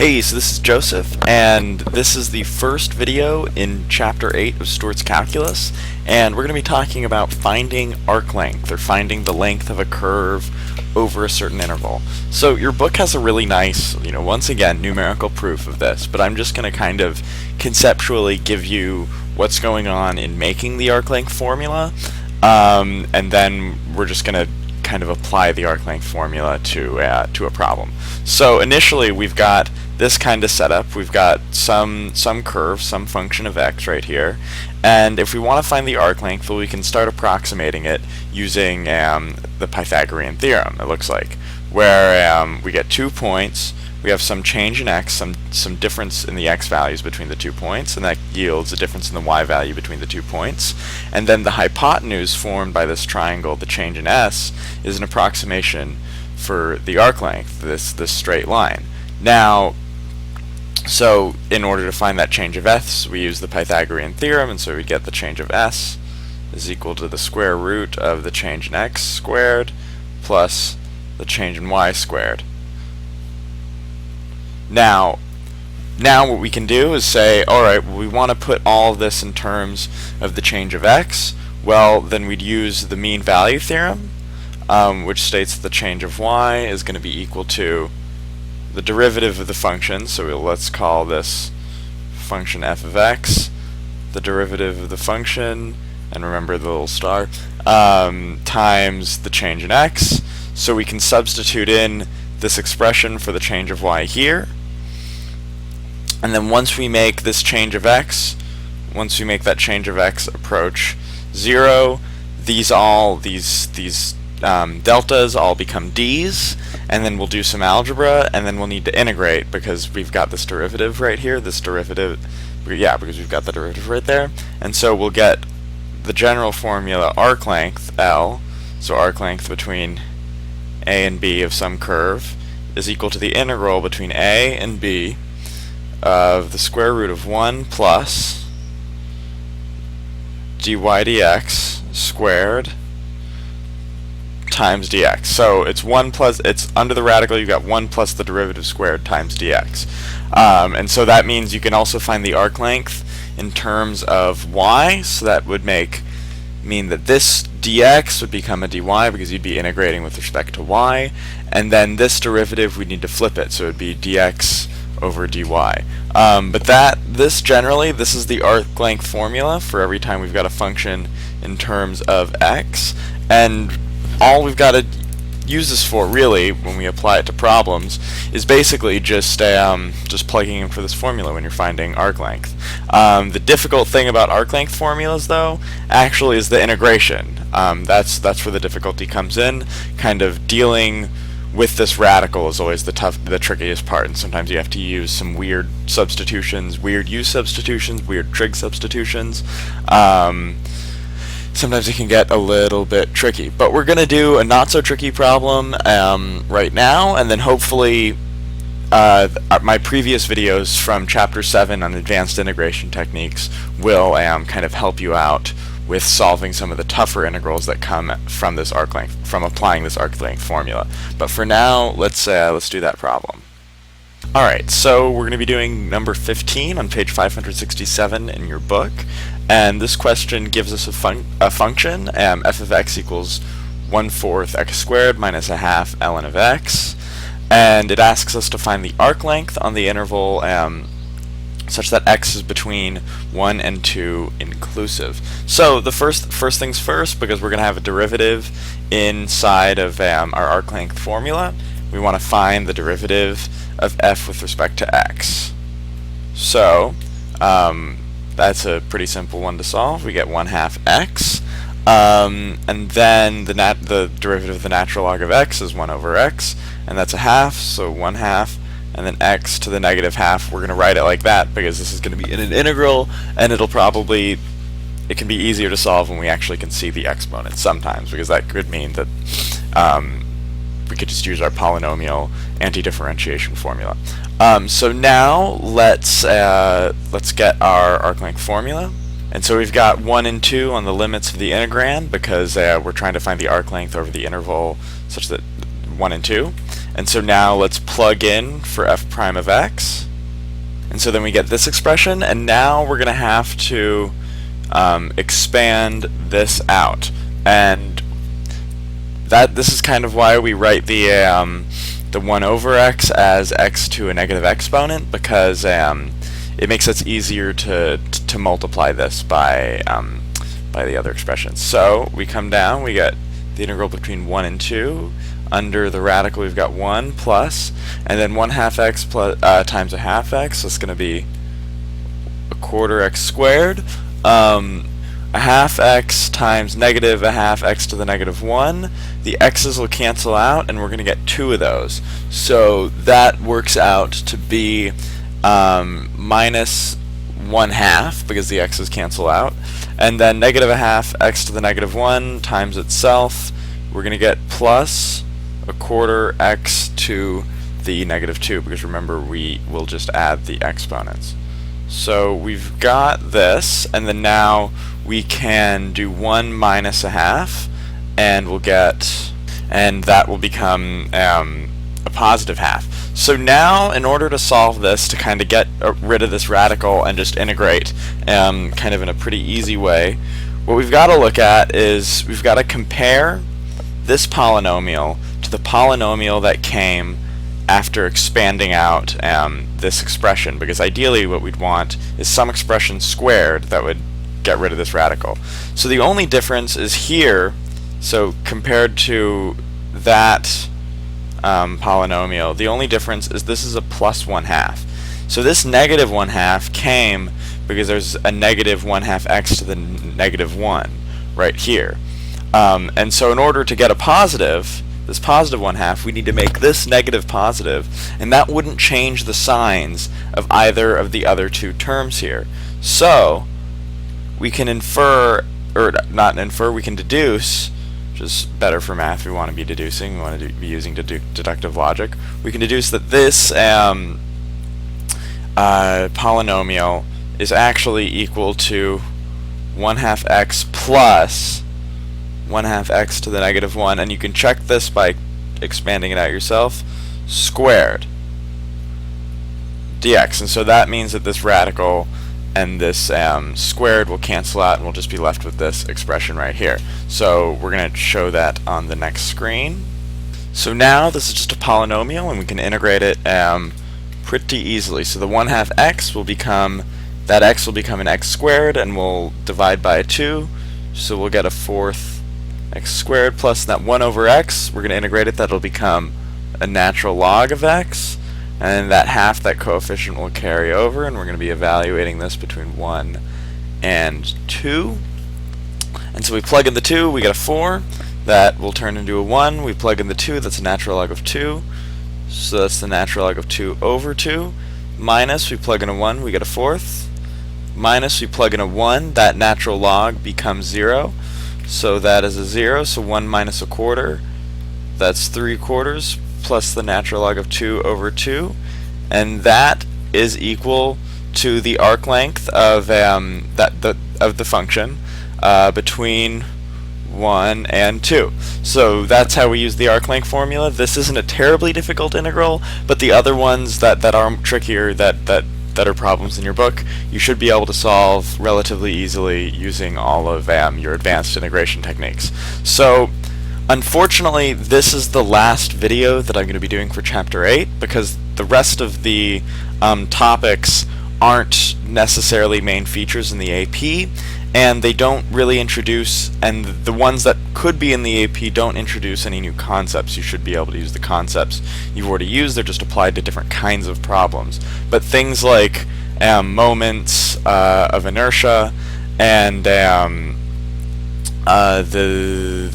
Hey, so this is Joseph, and this is the first video in Chapter 8 of Stewart's Calculus, and we're going to be talking about finding arc length, or finding the length of a curve over a certain interval. So your book has a really nice, once again, numerical proof of this, but I'm just going to kind of conceptually give you what's going on in making the arc length formula, and then we're just going to kind of apply the arc length formula to a problem. So initially we've got this kind of setup. We've got some curve, some function of x right here, and if we want to find the arc length, well, we can start approximating it using the Pythagorean theorem, it looks like, where we get 2 points, we have some change in x, some difference in the x values between the 2 points, and that yields a difference in the y value between the 2 points. And then the hypotenuse formed by this triangle, the change in s, is an approximation for the arc length, this straight line. Now, so in order to find that change of s, we use the Pythagorean theorem, and so we get the change of s is equal to the square root of the change in x squared plus the change in y squared. Now what we can do is say, alright, well, we want to put all of this in terms of the change of x. Well, then we'd use the mean value theorem, which states that the change of y is going to be equal to the derivative of the function, so let's call this function f of x, the derivative of the function, and remember the little star, times the change in x. So we can substitute in this expression for the change of y here. And then once we make this change of x, once we make that change of x approach 0, these deltas all become d's, and then we'll do some algebra, and then we'll need to integrate because we've got this derivative right here, because we've got the derivative right there. And so we'll get the general formula arc length L, so arc length between a and b of some curve, is equal to the integral between a and b of the square root of 1 plus dy dx squared times dx. So it's 1 plus, it's under the radical, you've got 1 plus the derivative squared times dx. And so that means you can also find the arc length in terms of y, so that would mean that this dx would become a dy because you'd be integrating with respect to y, and then this derivative we'd need to flip it, so it would be dx over dy. But this is the arc length formula for every time we've got a function in terms of x, and all we've got to use this for, really, when we apply it to problems, is basically just plugging in for this formula when you're finding arc length. The difficult thing about arc length formulas, though, actually is the integration. That's where the difficulty comes in. Kind of dealing with this radical is always the trickiest part, and sometimes you have to use some weird substitutions, weird use substitutions, weird trig substitutions. Sometimes it can get a little bit tricky, but we're going to do a not so tricky problem right now, and then hopefully my previous videos from Chapter 7 on advanced integration techniques will kind of help you out with solving some of the tougher integrals that come from this arc length, from applying this arc length formula. But for now, let's do that problem. Alright, so we're going to be doing number 15 on page 567 in your book, and this question gives us a function, f of x equals 1/4 x squared minus a half ln of x, and it asks us to find the arc length on the interval such that x is between 1 and 2 inclusive. So the first things first, because we're going to have a derivative inside of our arc length formula, we want to find the derivative of f with respect to x. So that's a pretty simple one to solve. We get 1/2 x, and then the derivative of the natural log of x is 1 over x, and that's a half, so 1/2, and then x to the negative half. We're going to write it like that because this is going to be in an integral, and it can be easier to solve when we actually can see the exponent sometimes, because that could mean that we could just use our polynomial anti-differentiation formula. So now let's get our arc length formula. And so we've got 1 and 2 on the limits of the integrand because we're trying to find the arc length over the interval such that 1 and 2. And so now let's plug in for f prime of x. And so then we get this expression, and now we're going to have to expand this out. And this is kind of why we write the 1 over x as x to a negative exponent, because it makes it easier to multiply this by the other expressions. So we come down, we get the integral between 1 and 2. Under the radical we've got 1 plus, and then 1/2 x plus, times 1/2 x, so it's going to be 1/4 x squared. 1/2 x times negative 1/2 x to the negative 1. The x's will cancel out, and we're going to get 2 of those. So that works out to be minus 1/2, because the x's cancel out. And then negative 1/2 x to the negative 1 times itself, we're going to get plus 1/4 x to the negative 2, because remember we will just add the exponents. So we've got this, and then now we can do 1 minus 1/2, and we'll get, and that will become a positive half. So now, in order to solve this, to kind of get rid of this radical and just integrate kind of in a pretty easy way, what we've got to look at is we've got to compare this polynomial to the polynomial that came after expanding out this expression, because ideally what we'd want is some expression squared that would get rid of this radical. So the only difference is here, so compared to that polynomial, the only difference is this is a plus 1/2. So this negative 1/2 came because there's a negative 1/2 x to the negative 1 right here. And so in order to get a positive, this positive 1/2, we need to make this negative positive, and that wouldn't change the signs of either of the other two terms here. So we can infer, or not infer, we can deduce, which is better for math. We want to be deducing, we want to be using deductive logic. We can deduce that this polynomial is actually equal to 1/2 x plus 1/2 x to the negative 1, and you can check this by expanding it out yourself, squared dx. And so that means that this radical and this squared will cancel out, and we'll just be left with this expression right here. So we're going to show that on the next screen. So now this is just a polynomial, and we can integrate it pretty easily. So the 1/2 x will become, that x will become an x squared, and we'll divide by 2, so we'll get a 4th x squared, plus that 1 over x, we're going to integrate it, that'll become a natural log of x, and that half, that coefficient will carry over, and we're going to be evaluating this between 1 and 2. And so we plug in the 2, we get a 4, that will turn into a 1, we plug in the 2, that's a natural log of 2, so that's the natural log of 2 over 2, minus, we plug in a 1, we get a 4th, minus, we plug in a 1, that natural log becomes 0, so that is a 0, so 1 minus 1/4, that's 3/4, plus the natural log of 2 over 2, and that is equal to the arc length of the function between 1 and 2. So that's how we use the arc length formula. This isn't a terribly difficult integral, but the other ones that are trickier, that are problems in your book, you should be able to solve relatively easily using all of your advanced integration techniques. So unfortunately, this is the last video that I'm going to be doing for Chapter 8, because the rest of the topics aren't necessarily main features in the AP, and they don't really introduce, and the ones that could be in the AP don't introduce any new concepts. You should be able to use the concepts you've already used, they're just applied to different kinds of problems. But things like moments of inertia and the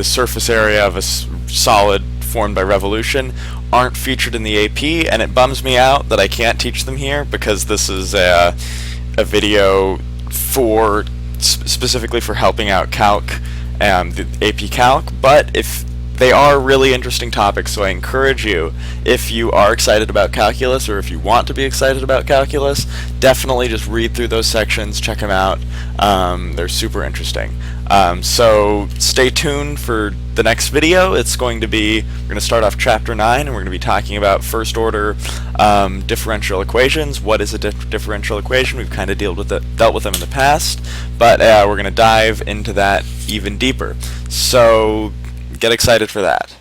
surface area of a solid formed by revolution aren't featured in the AP, and it bums me out that I can't teach them here, because this is a video for specifically for helping out calc, the AP Calc. But if they are really interesting topics, so I encourage you, if you are excited about calculus or if you want to be excited about calculus, definitely just read through those sections, check them out. They're super interesting. So stay tuned for the next video. It's going to be, we're going to start off chapter 9, and we're going to be talking about first order differential equations. What is a differential equation? We've kind of dealt with them in the past, but we're going to dive into that even deeper. So get excited for that.